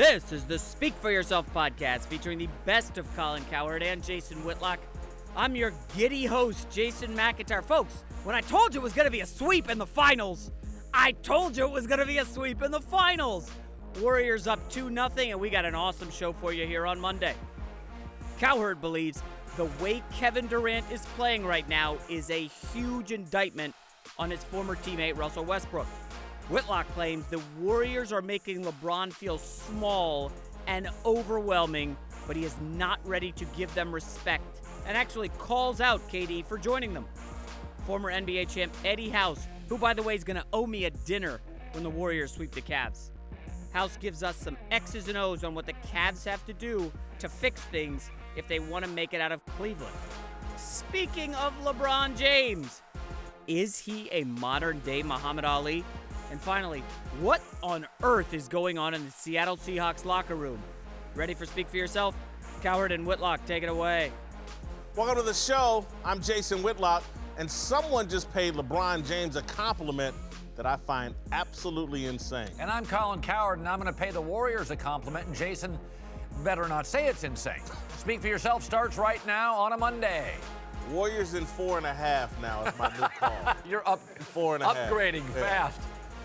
This is the Speak For Yourself podcast featuring the best of Colin Cowherd and Jason Whitlock. I'm your giddy host, Jason McIntyre. Folks, when I told you it was going to be a sweep in the finals, I told you it was going to be a sweep in the finals. Warriors up 2-0, and we got an awesome show for you here on Monday. Cowherd believes the way Kevin Durant is playing right now is a huge indictment on his former teammate Russell Westbrook. Whitlock claims the Warriors are making LeBron feel small and overwhelming, but he is not ready to give them respect and actually calls out KD for joining them. Former NBA champ Eddie House, who by the way is going to owe me a dinner when the Warriors sweep the Cavs. House gives us some X's and O's on what the Cavs have to do to fix things if they want to make it out of Cleveland. Speaking of LeBron James, is he a modern-day Muhammad Ali? And finally, what on earth is going on in the Seattle Seahawks locker room? Ready for Speak For Yourself? Cowherd and Whitlock, take it away. Welcome to the show. I'm Jason Whitlock, and someone just paid LeBron James a compliment that I find absolutely insane. And I'm Colin Cowherd, and I'm going to pay the Warriors a compliment, and Jason better not say it's insane. Speak For Yourself starts right now on a Monday. Warriors in 4.5 now is my new call. You're up 4.5. upgrading fast.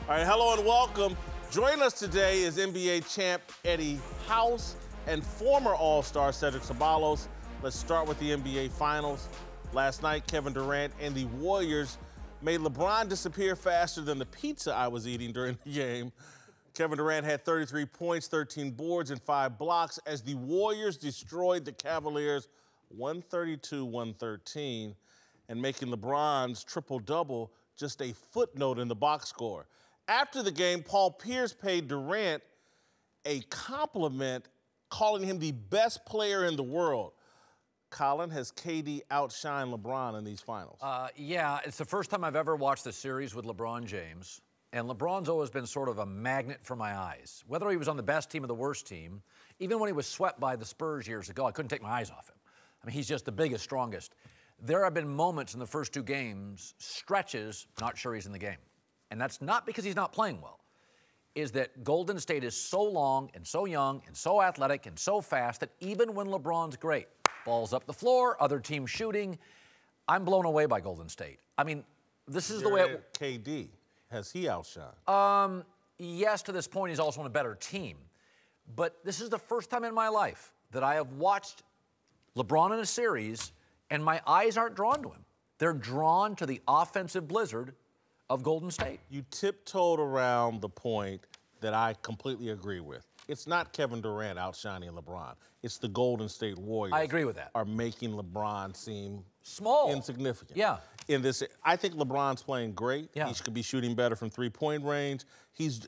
All right, hello and welcome. Joining us today is NBA champ Eddie House and former All-Star Cedric Ceballos. Let's start with the NBA Finals. Last night, Kevin Durant and the Warriors made LeBron disappear faster than the pizza I was eating during the game. Kevin Durant had 33 points, 13 boards, and 5 blocks as the Warriors destroyed the Cavaliers 132-113, and making LeBron's triple-double just a footnote in the box score. After the game, Paul Pierce paid Durant a compliment, calling him the best player in the world. Colin, has KD outshined LeBron in these finals? Yeah, it's the first time I've ever watched a series with LeBron James, and LeBron's always been sort of a magnet for my eyes. Whether he was on the best team or the worst team, even when he was swept by the Spurs years ago, I couldn't take my eyes off him. I mean, he's just the biggest, strongest. There have been moments in the first 2 games, stretches, not sure he's in the game. And that's not because he's not playing well, is that Golden State is so long and so young and so athletic and so fast that even when LeBron's great, balls up the floor, other teams shooting, I'm blown away by Golden State. I mean, this is the way KD, has he outshined? Yes, to this point, he's also on a better team. But this is the first time in my life that I have watched LeBron in a series and my eyes aren't drawn to him. They're drawn to the offensive blizzard of Golden State. You tiptoed around the point that I completely agree with. It's not Kevin Durant outshining LeBron. It's the Golden State Warriors. I agree with that. Are making LeBron seem small, insignificant. Yeah. In this, I think LeBron's playing great. Yeah. He should be shooting better from 3-point range. He's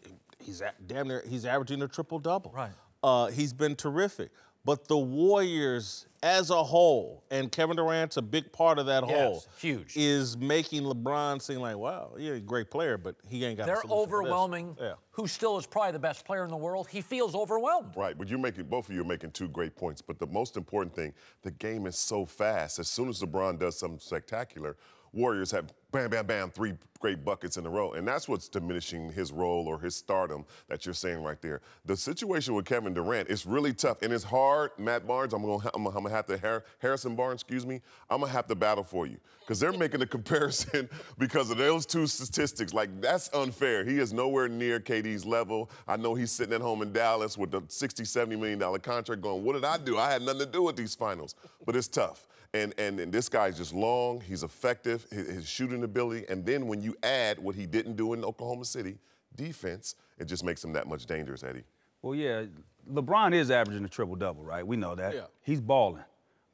damn near, he's averaging a triple-double. Right. He's been terrific. But the Warriors as a whole, and Kevin Durant's a big part of that whole, huge, is making LeBron seem like, wow, yeah, a great player, but he ain't got a solution. They're overwhelming. Yeah. Who still is probably the best player in the world. He feels overwhelmed. Right, but both of you are making 2 great points. But the most important thing, the game is so fast. As soon as LeBron does something spectacular, Warriors have bam, bam, bam, 3 great buckets in a row. And that's what's diminishing his role or his stardom that you're saying right there. The situation with Kevin Durant is really tough. And it's hard, Matt Barnes, I'm gonna have to, Harrison Barnes, excuse me, I'm gonna have to battle for you. Because they're making a comparison because of those 2 statistics. Like, that's unfair. He is nowhere near KD's level. I know he's sitting at home in Dallas with a $60, $70 million contract going, what did I do? I had nothing to do with these finals. But it's tough. And this guy's just long, he's effective, his shooting ability, and then when you add what he didn't do in Oklahoma City, defense, it just makes him that much dangerous, Eddie. Well, yeah, LeBron is averaging a triple-double, right? We know that. Yeah. He's balling.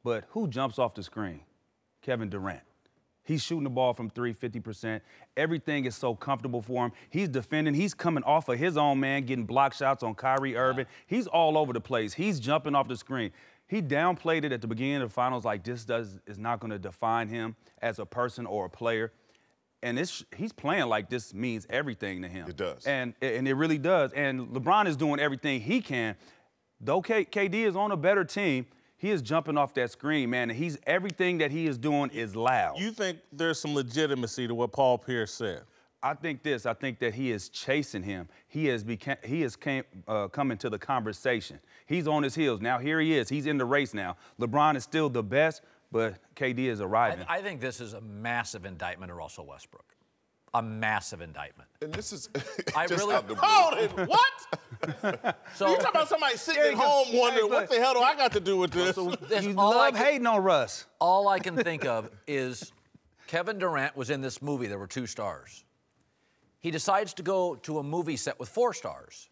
But who jumps off the screen? Kevin Durant. He's shooting the ball from 50%. Everything is so comfortable for him. He's defending. He's coming off of his own man, getting block shots on Kyrie Irving. He's all over the place. He's jumping off the screen. He downplayed it at the beginning of the finals like this is not going to define him as a person or a player. And he's playing like this means everything to him. It does. And it really does. And LeBron is doing everything he can. Though KD is on a better team, he is jumping off that screen, man, and everything that he is doing is loud. You think there's some legitimacy to what Paul Pierce said? I think that he is chasing him. He has come into the conversation. He's on his heels. Now here he is. He's in the race now. LeBron is still the best, but KD is arriving. I think this is a massive indictment of Russell Westbrook. A massive indictment. And this is I just really out the Hold it. What? So You talking about somebody sitting at home wondering what the hell do I got to do with this? You love hating on Russ. All I can think of is Kevin Durant was in this movie. There were 2 stars. He decides to go to a movie set with 4 stars,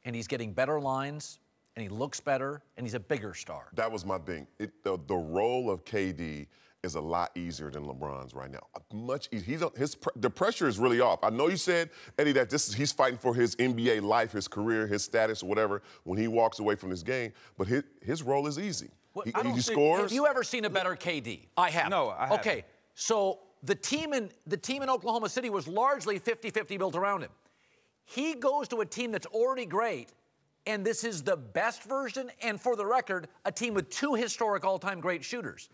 and he's getting better lines, and he looks better, and he's a bigger star. That was my thing. The role of KD is a lot easier than LeBron's right now. Much easier. The pressure is really off. I know you said, Eddie, that he's fighting for his NBA life, his career, his status, or whatever, when he walks away from this game. But his role is easy. He scores. Have you ever seen a better KD? I haven't. No, I haven't. Okay, so the team in Oklahoma City was largely 50-50 built around him. He goes to a team that's already great, and this is the best version, and for the record, a team with 2 historic all-time great shooters.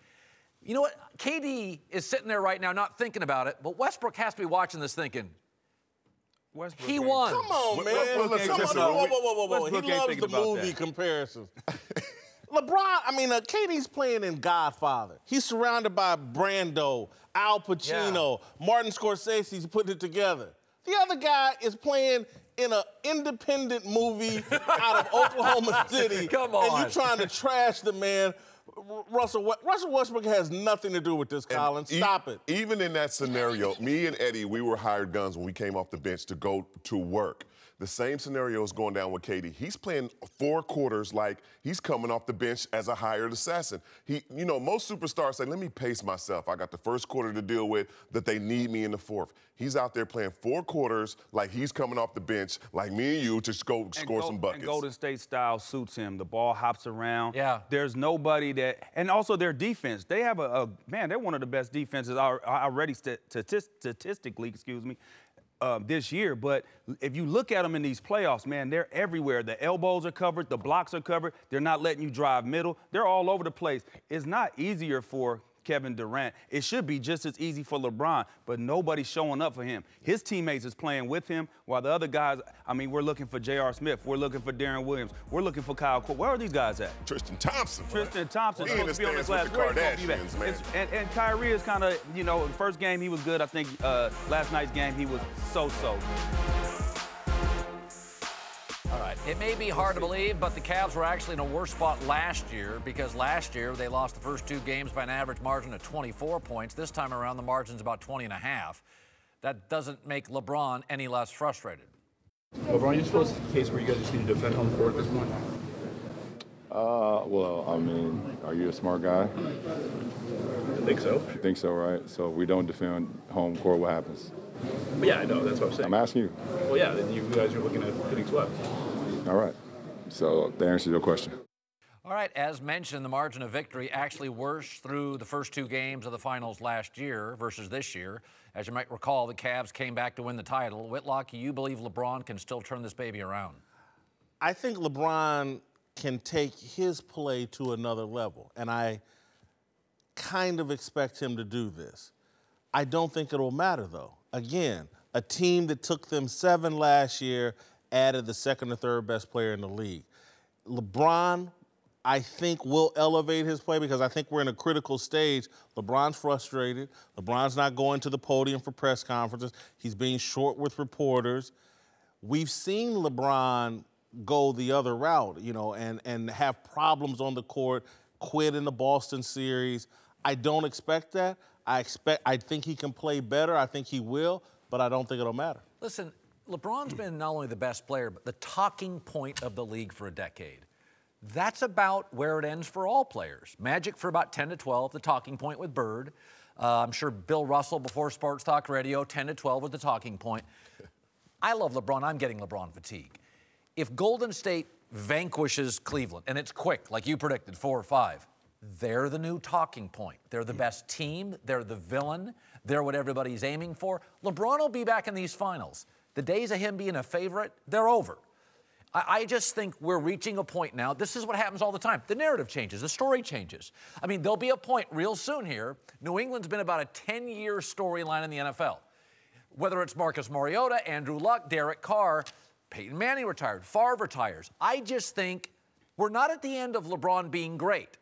You know what? KD is sitting there right now not thinking about it, but Westbrook has to be watching this thinking, he won. Come on, man. Whoa. He loves the movie comparisons. KD's playing in Godfather. He's surrounded by Brando, Al Pacino, Martin Scorsese's putting it together. The other guy is playing in an independent movie out of Oklahoma City. Come on. And you're trying to trash the man. Russell Westbrook has nothing to do with this, Colin. Stop it. Even in that scenario, me and Eddie, we were hired guns when we came off the bench to go to work. The same scenario is going down with KD. He's playing 4 quarters like he's coming off the bench as a hired assassin. Most superstars say, let me pace myself. I got the first quarter to deal with, that they need me in the 4th. He's out there playing 4 quarters like he's coming off the bench, like me and you, to go score some buckets. And Golden State style suits him. The ball hops around. Yeah. There's nobody that, and also their defense. They have they're one of the best defenses already statistically, this year. But if you look at them in these playoffs, man, they're everywhere. The elbows are covered, the blocks are covered. They're not letting you drive middle. They're all over the place. It's not easier for Kevin Durant. It should be just as easy for LeBron, but nobody's showing up for him. His teammates is playing with him, while the other guys, we're looking for J.R. Smith. We're looking for Darren Williams. We're looking for Kyle Cole. Where are these guys at? Tristan Thompson. Tristan Thompson. He Supposed to be on this last break. And Kyrie is kind of, the first game he was good. I think last night's game he was so-so. All right, it may be hard to believe, but the Cavs were actually in a worse spot last year, because last year they lost the first 2 games by an average margin of 24 points. This time around, the margin's about 20.5. That doesn't make LeBron any less frustrated. LeBron, you feel it's a case where you guys just need to defend home court at this point? Are you a smart guy? I think so. You think so, right? So if we don't defend home court, what happens? But yeah, I know. That's what I'm saying. I'm asking you. Well, yeah, then you guys are looking at getting swept. All right. So that answers your question. All right, as mentioned, the margin of victory actually worse through the first 2 games of the finals last year versus this year. As you might recall, the Cavs came back to win the title. Whitlock, you believe LeBron can still turn this baby around? I think LeBron can take his play to another level, and I kind of expect him to do this. I don't think it'll matter, though. Again, a team that took them 7 last year added the 2nd or 3rd best player in the league. LeBron, I think, will elevate his play, because I think we're in a critical stage. LeBron's frustrated. LeBron's not going to the podium for press conferences. He's being short with reporters. We've seen LeBron go the other route, and have problems on the court, quit in the Boston series. I don't expect that. I think he can play better. I think he will, but I don't think it'll matter. Listen, LeBron's been not only the best player, but the talking point of the league for a decade. That's about where it ends for all players. Magic for about 10 to 12, the talking point with Bird. I'm sure Bill Russell before Sports Talk Radio, 10 to 12 was the talking point. I love LeBron. I'm getting LeBron fatigue. If Golden State vanquishes Cleveland, and it's quick, like you predicted, 4 or 5, they're the new talking point. They're the best team. They're the villain. They're what everybody's aiming for. LeBron will be back in these finals. The days of him being a favorite, they're over. I just think we're reaching a point now. This is what happens all the time. The narrative changes. The story changes. There'll be a point real soon here. New England's been about a 10-year storyline in the NFL. Whether it's Marcus Mariota, Andrew Luck, Derek Carr, Peyton Manning retired, Favre retires. I just think we're not at the end of LeBron being great,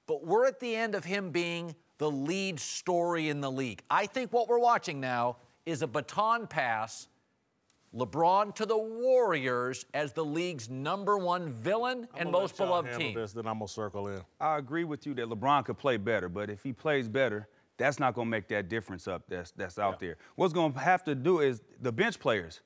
but we're at the end of him being the lead story in the league. I think what we're watching now is a baton pass, LeBron to the Warriors as the league's #1 villain and most beloved team. Then I'm going to circle in. I agree with you that LeBron could play better, but if he plays better, that's not going to make that difference up that's out there. What's going to have to do is the bench players.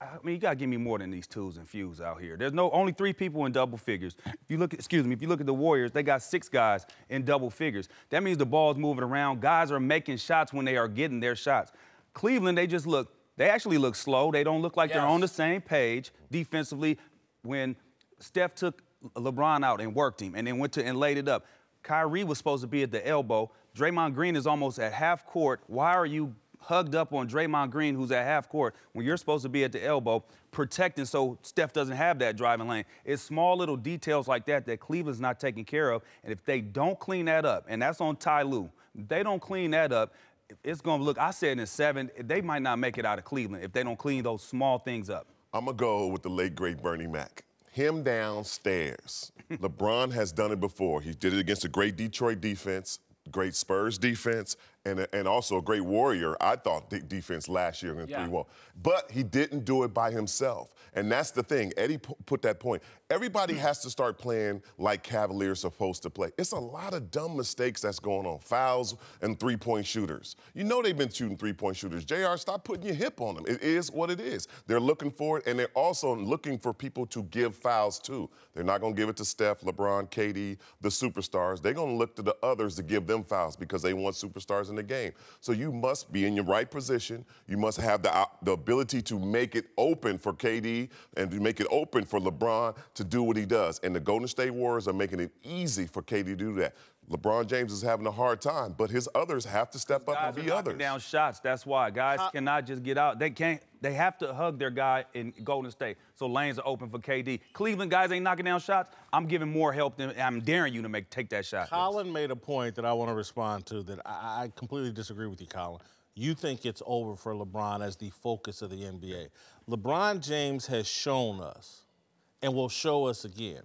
I mean, you got to give me more than these twos and fews out here. There's only 3 people in double figures. If you look at the Warriors, they got 6 guys in double figures. That means the ball's moving around. Guys are making shots when they are getting their shots. Cleveland, they actually look slow. They don't look like they're on the same page defensively. When Steph took LeBron out and worked him and then went to and laid it up, Kyrie was supposed to be at the elbow. Draymond Green is almost at half court. Why are you hugged up on Draymond Green, who's at half court, when you're supposed to be at the elbow, protecting so Steph doesn't have that driving lane? It's small little details like that Cleveland's not taking care of. And if they don't clean that up, and that's on Ty Lue, if they don't clean that up, it's going to look, I said in 7, they might not make it out of Cleveland if they don't clean those small things up. I'm going to go with the late, great Bernie Mac. Him downstairs. LeBron has done it before. He did it against a great Detroit defense, great Spurs defense, and also a great Warrior, I thought, defense last year in 3-1. But he didn't do it by himself. And that's the thing. Eddie put that point. Everybody has to start playing like Cavaliers are supposed to play. It's a lot of dumb mistakes that's going on. Fouls and three-point shooters. You know they've been shooting three-point shooters. JR, stop putting your hip on them. It is what it is. They're looking for it, and they're also looking for people to give fouls to. They're not going to give it to Steph, LeBron, KD, the superstars. They're going to look to the others to give them fouls because they want superstars in the game. So you must be in your right position. You must have the ability to make it open for KD and to make it open for LeBron to do what he does. And the Golden State Warriors are making it easy for KD to do that. LeBron James is having a hard time, but his others have to step up and be others. Down shots. That's why guys cannot just get out. They can't. They have to hug their guy in Golden State, so lanes are open for KD. Cleveland guys ain't knocking down shots. I'm giving more help than I'm daring you to take that shot. Colin made a point that I want to respond to that I completely disagree with you, Colin. You think it's over for LeBron as the focus of the NBA. LeBron James has shown us, and will show us again,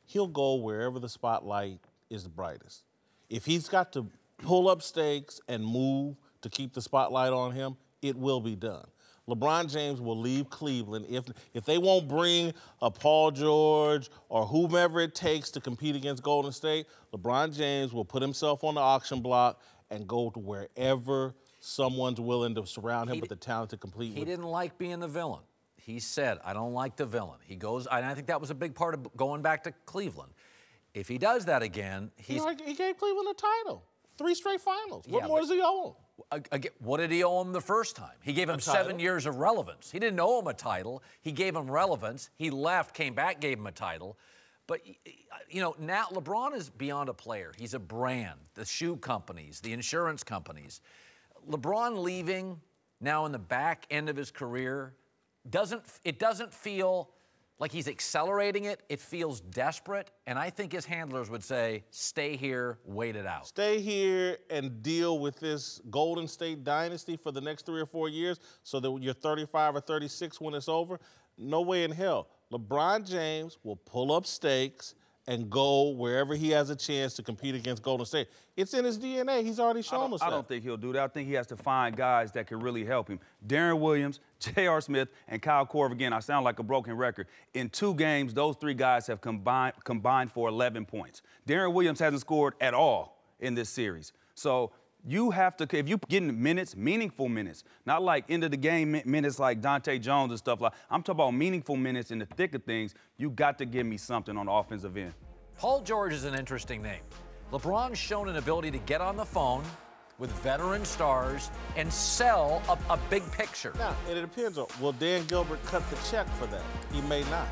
he'll go wherever the spotlight is the brightest. If he's got to pull up stakes and move to keep the spotlight on him, it will be done. LeBron James will leave Cleveland if they won't bring a Paul George or whomever it takes to compete against Golden State. LeBron James will put himself on the auction block and go to wherever someone's willing to surround him with the talent to complete. He didn't like being the villain. He said, I don't like the villain. He goes, and I think that was a big part of going back to Cleveland. If he does that again, he gave Cleveland a title. 3 straight finals. What more does he owe him? Again, what did he owe him the first time? He gave him 7 years of relevance. He didn't owe him a title. He gave him relevance. He left, came back, gave him a title. But, you know, now LeBron is beyond a player. He's a brand. The shoe companies, the insurance companies. LeBron leaving now in the back end of his career, it doesn't feel like he's accelerating it. It feels desperate. And I think his handlers would say, stay here, wait it out. Stay here and deal with this Golden State dynasty for the next 3 or 4 years so that when you're 35 or 36 when it's over. No way in hell. LeBron James will pull up stakes and go wherever he has a chance to compete against Golden State. It's in his DNA. He's already shown us that. I don't think he'll do that. I think he has to find guys that can really help him. Darren Williams, J.R. Smith, and Kyle Korver. Again, I sound like a broken record. In 2 games, those 3 guys have combined for 11 points. Darren Williams hasn't scored at all in this series. So you have to, if you're getting minutes, meaningful minutes, not like end of the game minutes like Dante Jones and stuff like, I'm talking about meaningful minutes in the thick of things. You got to give me something on the offensive end. Paul George is an interesting name. LeBron's shown an ability to get on the phone with veteran stars and sell a big picture. Now, and it depends on, will Dan Gilbert cut the check for that? He may not.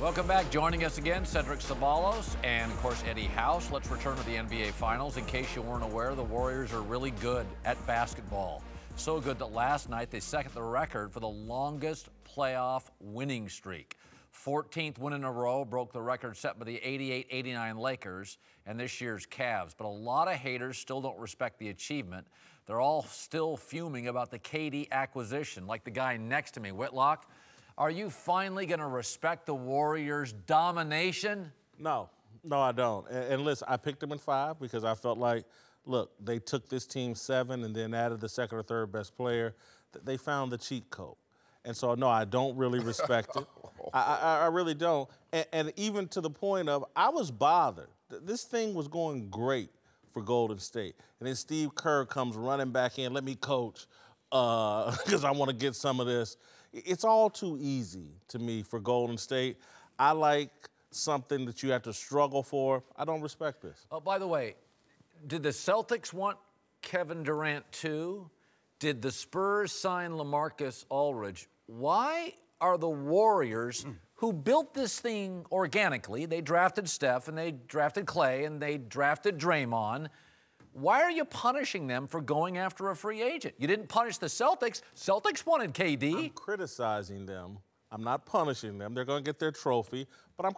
Welcome back. Joining us again, Cedric Ceballos and, of course, Eddie House. Let's return to the NBA Finals. In case you weren't aware, the Warriors are really good at basketball. So good that last night they set the record for the longest playoff winning streak. 14th win in a row, broke the record set by the 88-89 Lakers and this year's Cavs. But a lot of haters still don't respect the achievement. They're all still fuming about the KD acquisition, like the guy next to me, Whitlock. Are you finally going to respect the Warriors' domination? No, I don't. And listen, I picked them in 5 because I felt like, look, they took this team 7 and then added the second or third best player. They found the cheat code. And so, no, I don't really respect it. I really don't. And even to the point of, I was bothered. This thing was going great for Golden State. And then Steve Kerr comes running back in, let me coach, because I want to get some of this. It's all too easy to me for Golden State. I like something that you have to struggle for. I don't respect this. Oh, by the way, did the Celtics want Kevin Durant too? Did the Spurs sign LaMarcus Aldridge? Why are the Warriors, who built this thing organically, they drafted Steph and they drafted Clay and they drafted Draymond, why are you punishing them for going after a free agent? You didn't punish the Celtics. Celtics wanted KD. I'm criticizing them. I'm not punishing them. They're going to get their trophy. But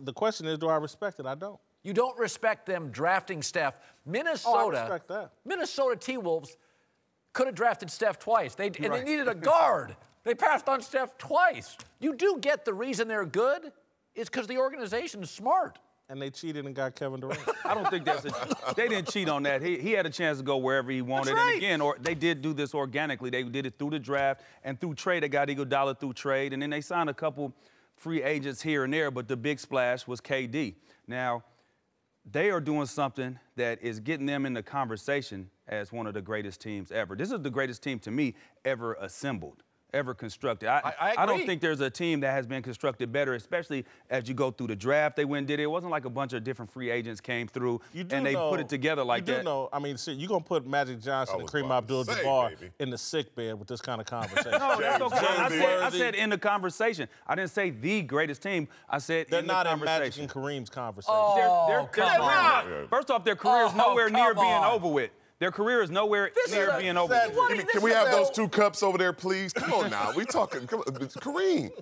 the question is, do I respect it? I don't. You don't respect them drafting Steph. Minnesota, I respect that. Minnesota T-Wolves could have drafted Steph twice. They needed a guard. They passed on Steph twice. You do get the reason they're good is because the organization is smart. And they cheated and got Kevin Durant. I don't think they didn't cheat on that. He had a chance to go wherever he wanted. That's right. And again, they did do this organically. They did it through the draft and through trade. They got Iguodala through trade. And then they signed a couple free agents here and there, but the big splash was KD. Now, they are doing something that is getting them in the conversation as one of the greatest teams ever. This is the greatest team, to me, ever assembled, ever constructed. I don't think there's a team that has been constructed better, especially as you go through the draft. They went and did it. It wasn't like a bunch of different free agents came through and they put it together like that. You do know, I mean, see, you're going to put Magic Johnson and Kareem Abdul-Jabbar in the sick bed with this kind of conversation. No, that's okay. I said in the conversation. I didn't say the greatest team. I said in the conversation. They're not in Magic and Kareem's conversation. Oh, they're not. First off, their career is nowhere near being over with. Their career is nowhere near being over with. Can we have those 2 cups over there, please? Come on now. We talking Kareem,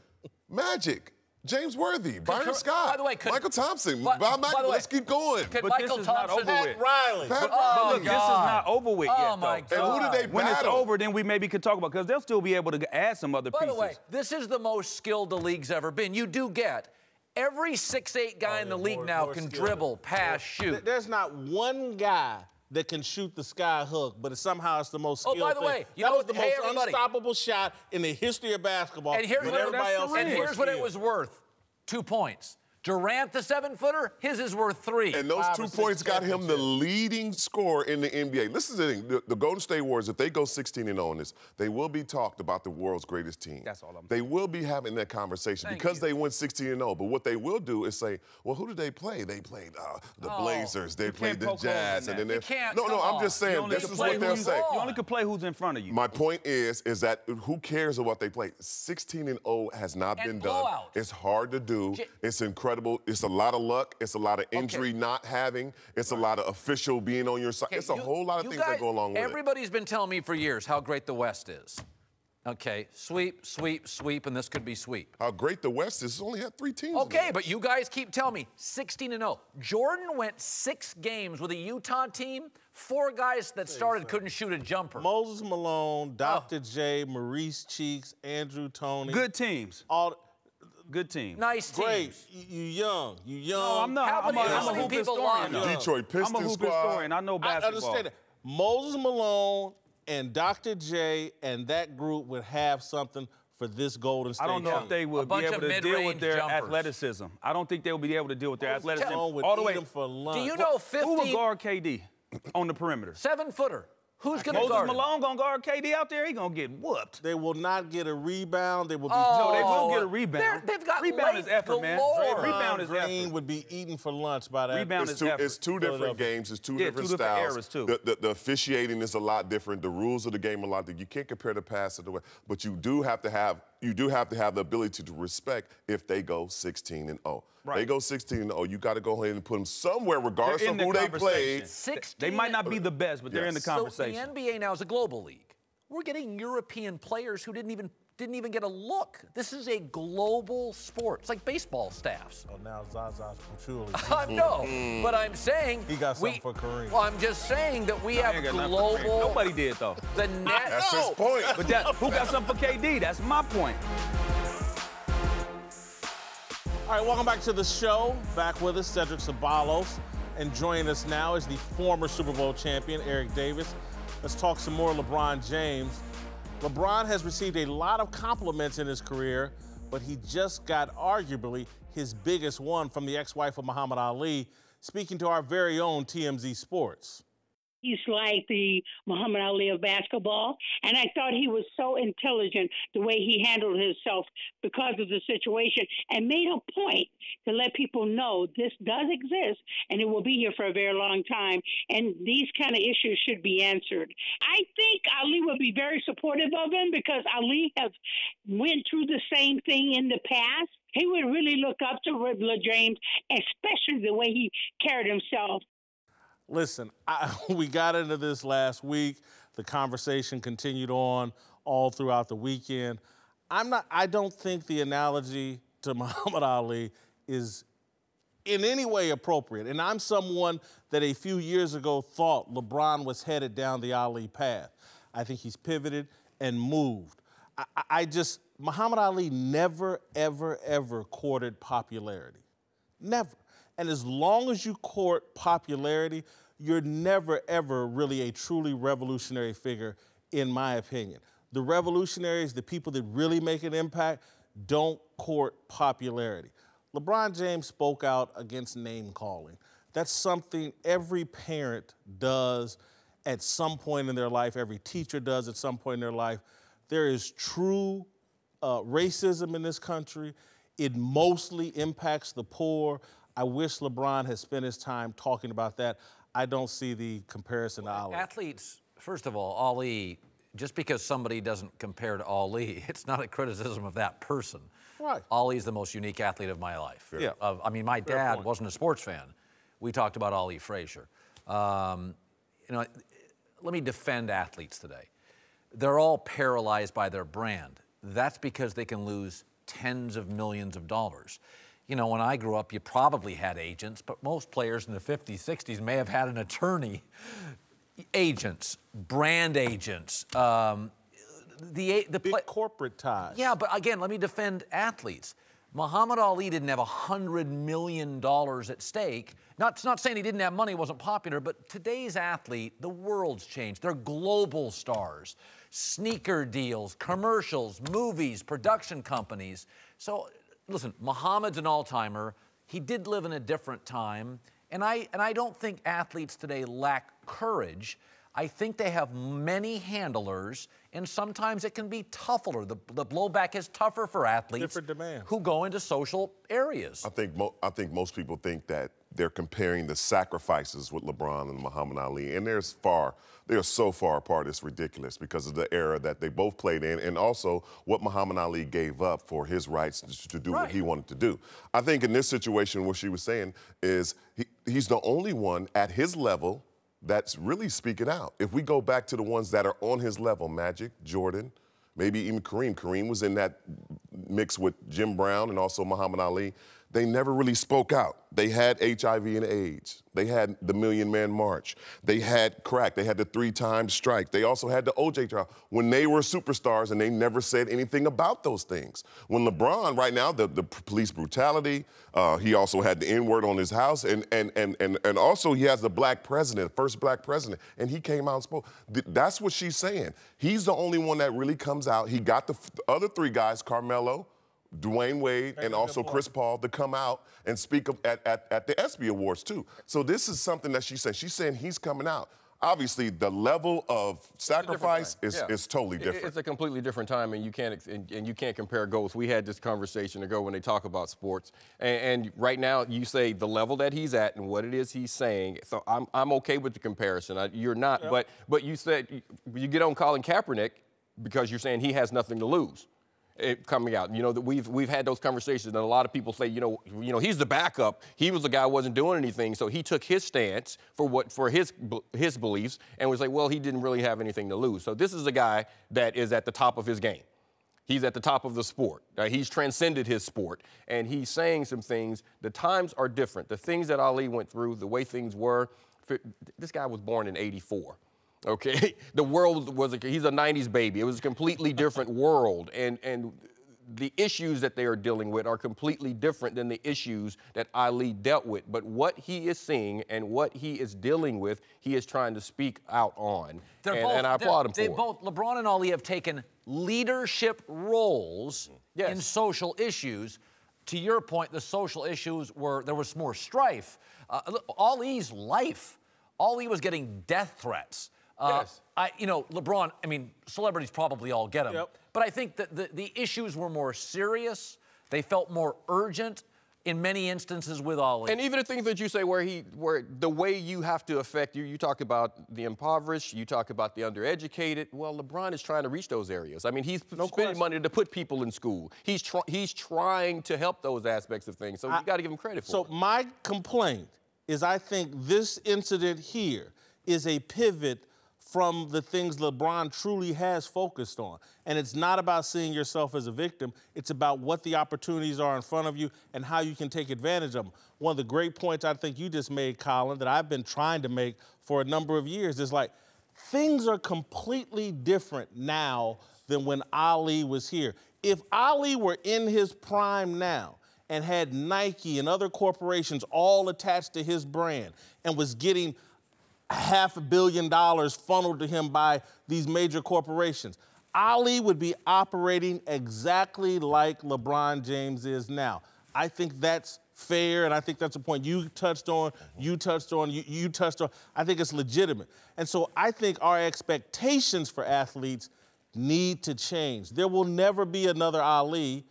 Magic, James Worthy, Byron Scott, by the way, Michael Thompson, Bob McEnroe. Let's keep going. Could But Michael this is not Thompson, over with. Riley. Pat But Riley. look, this is not over with yet, my though. God. And who did they When it's battle? over, then we maybe could talk about, because they'll still be able to add some other By pieces. the way, this is the most skilled the league's ever been. You do get every 6'8" guy in the league now can dribble, pass, shoot. There's not one guy that can shoot the sky hook, but somehow it's the most skilled by the thing. way, you that know was the what- hey, most everybody. unstoppable shot in the history of basketball. And here's when what everybody else it was worth. 2 points. Durant, the 7-footer, his is worth 3. And those 2 points got him the leading scorer in the NBA. Listen to the thing. The Golden State Warriors, if they go 16-0 on this, they will be talked about the world's greatest team. That's all I'm saying. They will be having that conversation because they went 16-0. But what they will do is say, well, who did they play? They played the Blazers. They played the Jazz. And then they can't. No, I'm just saying, only this can is play what they'll who's- say. You only can play who's in front of you. My point is that who cares of what they play? 16-0 has not been done. blowouts. It's hard to do. It's incredible. It's a lot of luck. It's a lot of injury not having. It's a lot of official being on your side. It's a whole lot of things that go along with it. Everybody's been telling me for years how great the West is. Okay, sweep, sweep, sweep, and this could be sweep. How great the West is. It's only had 3 teams. Okay, but you guys keep telling me 16-0. Jordan went 6 games with a Utah team. 4 guys that started couldn't shoot a jumper. Moses Malone, Dr. J, Maurice Cheeks, Andrew Toney. Good teams. Good team. Nice teams. Great. You young. No, I'm not. I'm a hoop historian. lost? Detroit Pistons I'm a hoop squad. historian. I know I basketball. understand that. Moses Malone and Dr. J and that group would have something for this Golden State I don't know team. if they would be bunch able of to deal with mid-range their jumpers. athleticism. I don't think they'll be able to deal with their athleticism. Malone would all the eat way. them for lunch. Do you know Who will 15 guard KD on the perimeter? 7-footer? Who's going to Moses guard him? Malone gonna guard KD out there? He gonna get whooped. They will not get a rebound. They will be No, they will get a rebound. They've got rebound length is effort, man. galore. Rebound is Green effort. would be eaten for lunch by that. Rebound is effort. It's 2 different games. It's 2 Yeah, different 2 different styles. eras, too. The officiating is a lot different. The rules of the game are a lot different. You can't compare the past to the way, but you do have to have the ability to respect if they go 16-0. Right. They go 16-0. You got to go ahead and put them somewhere, regardless They're of in who the they conversation. played. They might not be the best, but they're in the Yes. conversation. So the NBA now is a global league. We're getting European players who didn't even didn't even get a look. This is a global sport. It's like baseball staffs. Oh, now Zaza's patchouli. I know, but I'm saying he got something for Kareem. Well, I'm just saying that we have global. Nobody did though. The net. That's his point. But who got something for KD? That's my point. All right, welcome back to the show. Back with us, Cedric Ceballos. And joining us now is the former Super Bowl champion, Eric Davis. Let's talk some more LeBron James. LeBron has received a lot of compliments in his career, but he just got arguably his biggest one from the ex-wife of Muhammad Ali, speaking to our very own TMZ Sports. He's like the Muhammad Ali of basketball, and I thought he was so intelligent the way he handled himself because of the situation and made a point to let people know this does exist and it will be here for a very long time, and these kind of issues should be answered. I think Ali would be very supportive of him because Ali has went through the same thing in the past. He would really look up to Lebron James, especially the way he carried himself. Listen, we got into this last week. The conversation continued on all throughout the weekend. I don't think the analogy to Muhammad Ali is in any way appropriate. And I'm someone that a few years ago thought LeBron was headed down the Ali path. I think he's pivoted and moved. Muhammad Ali never, ever, ever courted popularity. Never. And as long as you court popularity, you're never, ever really a truly revolutionary figure, in my opinion. The revolutionaries, the people that really make an impact, don't court popularity. LeBron James spoke out against name-calling. That's something every parent does at some point in their life, every teacher does at some point in their life. There is true racism in this country. It mostly impacts the poor. I wish LeBron had spent his time talking about that. I don't see the comparison to Ali. Athletes, first of all, Ali, just because somebody doesn't compare to Ali, it's not a criticism of that person. Right. Ali's the most unique athlete of my life. Yeah. I mean, my dad wasn't a sports fan. We talked about Ali Frazier. You know, let me defend athletes today. They're all paralyzed by their brand. That's because they can lose tens of millions of dollars. You know, when I grew up, you probably had agents, but most players in the 50s, 60s may have had an attorney. Agents, brand agents. Big corporate ties. Yeah, but again, let me defend athletes. Muhammad Ali didn't have $100 million at stake. Not saying he didn't have money, wasn't popular, but today's athlete, the world's changed. They're global stars. Sneaker deals, commercials, movies, production companies. So, listen, Muhammad's an all-timer. He did live in a different time. And I don't think athletes today lack courage. I think they have many handlers, and sometimes it can be tougher. The blowback is tougher for athletes Different demand. who go into social areas. I think most people think that they're comparing the sacrifices with LeBron and Muhammad Ali, and they're so far apart, it's ridiculous because of the era that they both played in and also what Muhammad Ali gave up for his rights to do what he wanted to do. I think in this situation, what she was saying is he's the only one at his level that's really speaking out. If we go back to the ones that are on his level, Magic, Jordan, maybe even Kareem. Kareem was in that mix with Jim Brown and also Muhammad Ali. They never really spoke out. They had HIV and AIDS. They had the Million Man March. They had crack. They had the 3-time strike. They also had the OJ trial when they were superstars, and they never said anything about those things. When LeBron, right now, the police brutality, he also had the N-word on his house, and also he has the black president, first black president, and he came out and spoke. That's what she's saying. He's the only one that really comes out. He got the other 3 guys, Carmelo, Dwayne Wade, and also Chris Paul, to come out and speak at the ESPY Awards, too. So this is something that she's saying. She's saying he's coming out. Obviously, the level of sacrifice is totally different. It's a completely different time, and you can't compare goals. We had this conversation ago when they talk about sports, and right now you say the level that he's at and what it is he's saying. So I'm okay with the comparison. You're not, but you said you get on Colin Kaepernick because you're saying he has nothing to lose. Coming out, you know, that we've had those conversations, and a lot of people say, you know, he's the backup. He was the guy who wasn't doing anything, so he took his stance for his beliefs, and was like, well, he didn't really have anything to lose. So this is a guy that is at the top of his game. He's at the top of the sport. He's transcended his sport, and he's saying some things. The times are different. The things that Ali went through, the way things were. This guy was born in '84. Okay, the world was he's a '90s baby. It was a completely different world, and the issues that they are dealing with are completely different than the issues that Ali dealt with. But what he is seeing and what he is dealing with, he is trying to speak out on. And I applaud him for it. Both LeBron and Ali have taken leadership roles in social issues. To your point, the social issues there was more strife. Ali's life, Ali was getting death threats. Yes. LeBron, celebrities probably all get them. Yep. But I think that the issues were more serious. They felt more urgent in many instances with Ali. And even the things that you say where the way you have to affect you talk about the impoverished, you talk about the undereducated. Well, LeBron is trying to reach those areas. I mean, he's spending money to put people in school. He's trying to help those aspects of things. So you got to give him credit for it. So my complaint is I think this incident here is a pivot from the things LeBron truly has focused on. And it's not about seeing yourself as a victim. It's about what the opportunities are in front of you and how you can take advantage of them. One of the great points I think you just made, Colin, that I've been trying to make for a number of years is like, things are completely different now than when Ali was here. If Ali were in his prime now and had Nike and other corporations all attached to his brand and was getting $500 million funneled to him by these major corporations, Ali would be operating exactly like LeBron James is now. I think that's fair, and I think that's a point you touched on, you touched on. I think it's legitimate. And so I think our expectations for athletes need to change. There will never be another Ali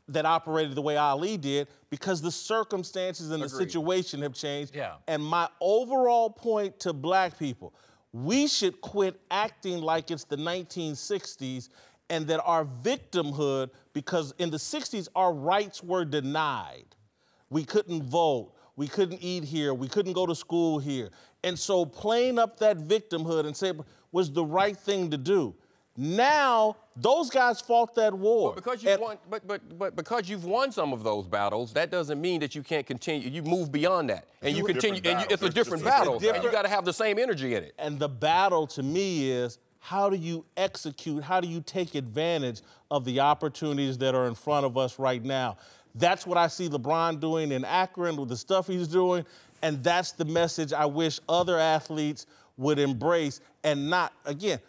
that operated the way Ali did because the circumstances and the situation have changed. Yeah. And my overall point to black people, we should quit acting like it's the 1960s and that our victimhood, because in the 60s, our rights were denied. We couldn't vote, we couldn't eat here, we couldn't go to school here. And so playing up that victimhood and say was the right thing to do. Now, those guys fought that war. Well, because you've won, but because you've won some of those battles, that doesn't mean that you can't continue. You move beyond that, and you continue. And it's a different battle, and you got to have the same energy in it. And the battle, to me, is how do you execute? How do you take advantage of the opportunities that are in front of us right now? That's what I see LeBron doing in Akron with the stuff he's doing, and that's the message I wish other athletes would embrace and not, again,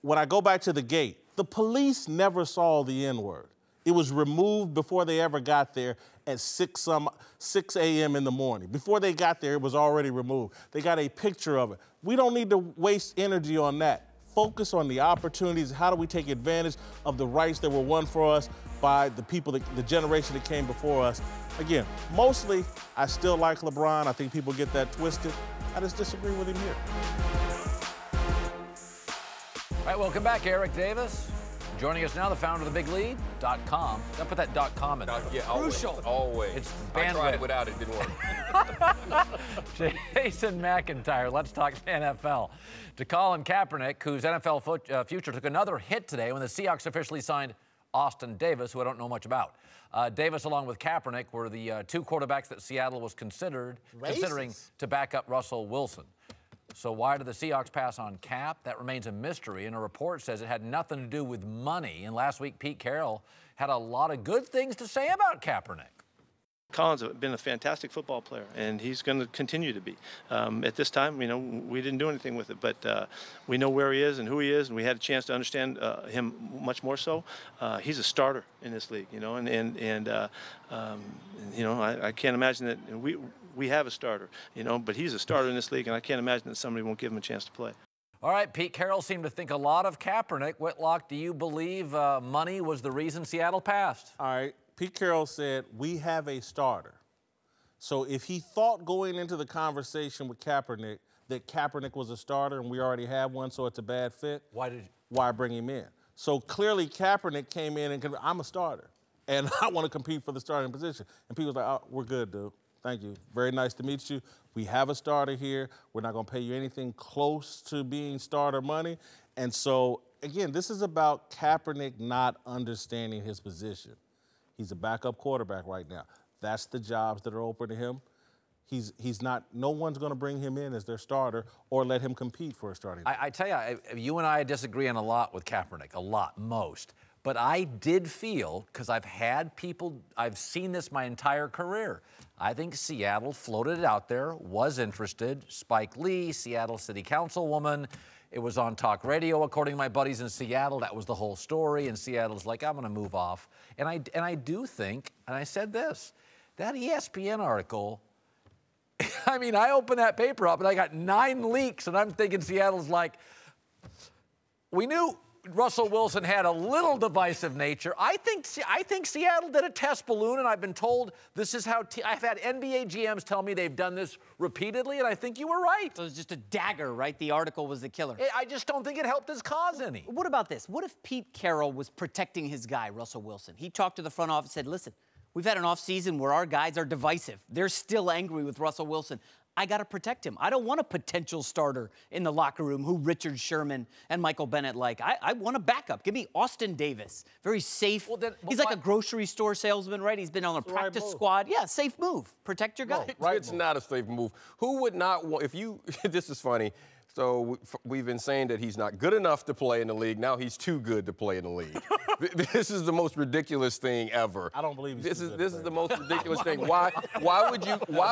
when I go back to the gate, the police never saw the N-word. It was removed before they ever got there at 6 a.m. in the morning. Before they got there, it was already removed. They got a picture of it. We don't need to waste energy on that. Focus on the opportunities. How do we take advantage of the rights that were won for us by the people, the generation that came before us? Again, mostly, I still like LeBron. I think people get that twisted. I just disagree with him here. All right, welcome back, Eric Davis. Joining us now, the founder of thebiglead.com. Don't put that .com in there. Yeah, Crucial. Always. It's I tried bandwidth. it without it, didn't work. Jason McIntyre, let's talk NFL. To Colin Kaepernick, whose NFL future took another hit today when the Seahawks officially signed Austin Davis, who I don't know much about. Davis, along with Kaepernick, were the two quarterbacks that Seattle was considering to back up Russell Wilson. So why did the Seahawks pass on Cap? That remains a mystery, and a report says it had nothing to do with money. And last week, Pete Carroll had a lot of good things to say about Kaepernick. Colin's been a fantastic football player, and he's going to continue to be. At this time, we didn't do anything with it, but we know where he is and who he is, and we had a chance to understand him much more so. He's a starter in this league, I can't imagine that we have a starter, but he's a starter in this league, and I can't imagine that somebody won't give him a chance to play. All right, Pete Carroll seemed to think a lot of Kaepernick. Whitlock, do you believe money was the reason Seattle passed? All right. Pete Carroll said, we have a starter. So if he thought going into the conversation with Kaepernick that Kaepernick was a starter and we already have one, so it's a bad fit, why bring him in? So clearly Kaepernick came in and I'm a starter, and I want to compete for the starting position. And people was like, oh, we're good, dude. Thank you. Very nice to meet you. We have a starter here. We're not going to pay you anything close to being starter money. And so again, this is about Kaepernick not understanding his position. He's a backup quarterback right now. That's the jobs that are open to him. He's not, no one's going to bring him in as their starter or let him compete for a starting. I tell you, you and I disagree on a lot with Kaepernick, a lot, most. But I did feel, because I've had people, I've seen this my entire career. I think Seattle floated it out there, was interested. Spike Lee, Seattle City Councilwoman. It was on talk radio, according to my buddies in Seattle. That was the whole story. And Seattle's like, I'm going to move off. And I do think, and I said this, that ESPN article, I mean, I opened that paper up and I got 9 leaks, and I'm thinking Seattle's like, we knew Russell Wilson had a little divisive nature. I think Seattle did a test balloon, and I've been told this is how I've had NBA GMs tell me they've done this repeatedly, and I think you were right. So it was just a dagger, right? The article was the killer. I just don't think it helped his cause any. What about this? What if Pete Carroll was protecting his guy, Russell Wilson? He talked to the front office and said, listen, we've had an offseason where our guys are divisive. They're still angry with Russell Wilson. I got to protect him. I don't want a potential starter in the locker room who Richard Sherman and Michael Bennett like. I want a backup. Give me Austin Davis. Very safe. He's like a grocery store salesman, right? He's been on a practice squad. Yeah, safe move. Protect your guy. It's not a safe move. Who would not want, if you, this is funny. So we've been saying that he's not good enough to play in the league. Now he's too good to play in the league. This is the most ridiculous thing ever. I don't believe this is the most ridiculous thing. Why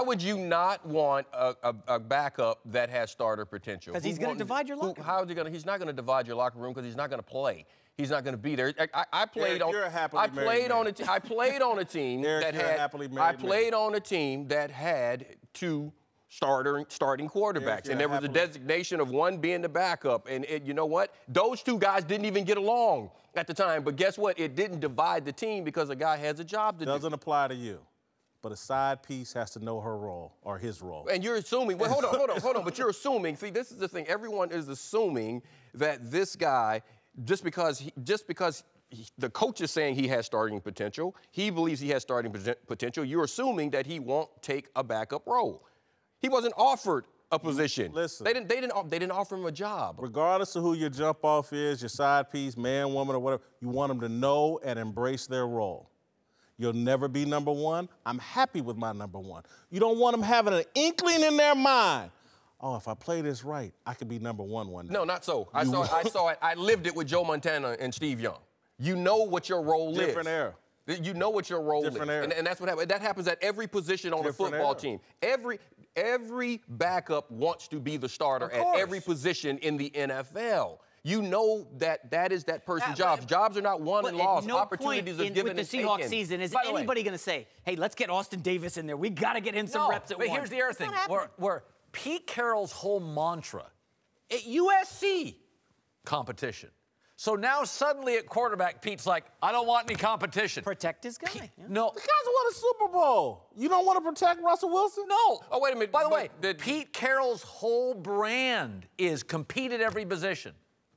would you not want a backup that has starter potential? Because he's going to divide your locker room. How is he going to? He's not going to divide your locker room because he's not going to play. He's not going to be there. I played on a team that had 2 starting quarterbacks, and there was a designation of one being the backup. And you know what? Those 2 guys didn't even get along at the time. But guess what? It didn't divide the team because a guy has a job to do. Doesn't apply to you. But a side piece has to know her role or his role. And you're assuming. Well, hold on. But you're assuming. See, this is the thing. Everyone is assuming that this guy, just because the coach is saying he has starting potential, he believes he has starting potential. You're assuming that he won't take a backup role. He wasn't offered a position. Listen, they didn't offer him a job. Regardless of who your jump off is, your side piece, man, woman, or whatever, you want them to know and embrace their role. You'll never be number 1. I'm happy with my number 1. You don't want them having an inkling in their mind. Oh, if I play this right, I could be number 1 one day. No, not so. I saw it. I lived it with Joe Montana and Steve Young. You know what your role is. Different era. You know what your role Different is. era. And that's what happens. That happens at every position on a football team. Every backup wants to be the starter at every position in the NFL. You know that is that person's job. Jobs are not won and lost. No Opportunities are given and taken. With the Seahawks season, is anybody going to say, hey, let's get Austin Davis in there. We got to get him some reps at but one. Here's the other thing. Where Pete Carroll's whole mantra, at USC, competition. So now suddenly at quarterback, Pete's like, I don't want any competition. Protect his guy. No. The guys won a Super Bowl. You don't want to protect Russell Wilson? No. Oh, wait a minute. By the way, Pete Carroll's whole brand is compete at every position.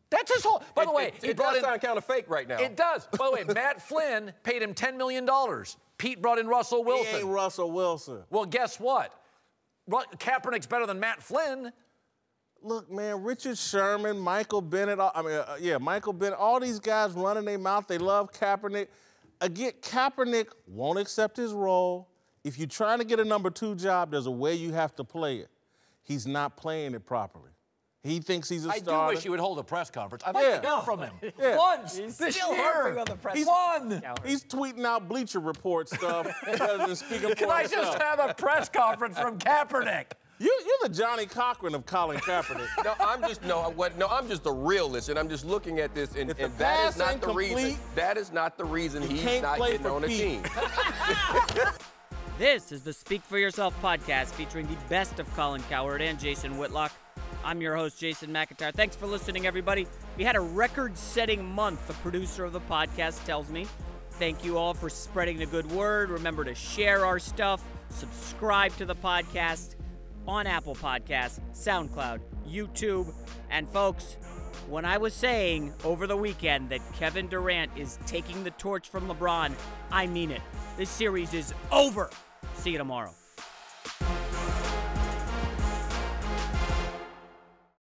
That's his whole. By the way, it does sound kind of fake right now. It does. By the way, Matt Flynn paid him $10 million. Pete brought in Russell Wilson. He ain't Russell Wilson. Well, guess what? Kaepernick's better than Matt Flynn. Look, man, Richard Sherman, Michael Bennett, Michael Bennett, all these guys running their mouth. They love Kaepernick. Again, Kaepernick won't accept his role. If you're trying to get a number 2 job, there's a way you have to play it. He's not playing it properly. He thinks he's a starter. I do wish he would hold a press conference. I'd like to hear from him. Once this year. He's tweeting out Bleacher Report stuff rather than speaking for himself. Can I just have a press conference from Kaepernick? You're the Johnny Cochran of Colin Kaepernick. I'm just the realist, and I'm just looking at this, and that is not the reason. That is not the reason he's not getting on a team. This is the Speak for Yourself podcast featuring the best of Colin Cowherd and Jason Whitlock. I'm your host, Jason McIntyre. Thanks for listening, everybody. We had a record-setting month, the producer of the podcast tells me. Thank you all for spreading the good word. Remember to share our stuff, subscribe to the podcast on Apple Podcasts, SoundCloud, YouTube. And folks, when I was saying over the weekend that Kevin Durant is taking the torch from LeBron, I mean it. This series is over. See you tomorrow.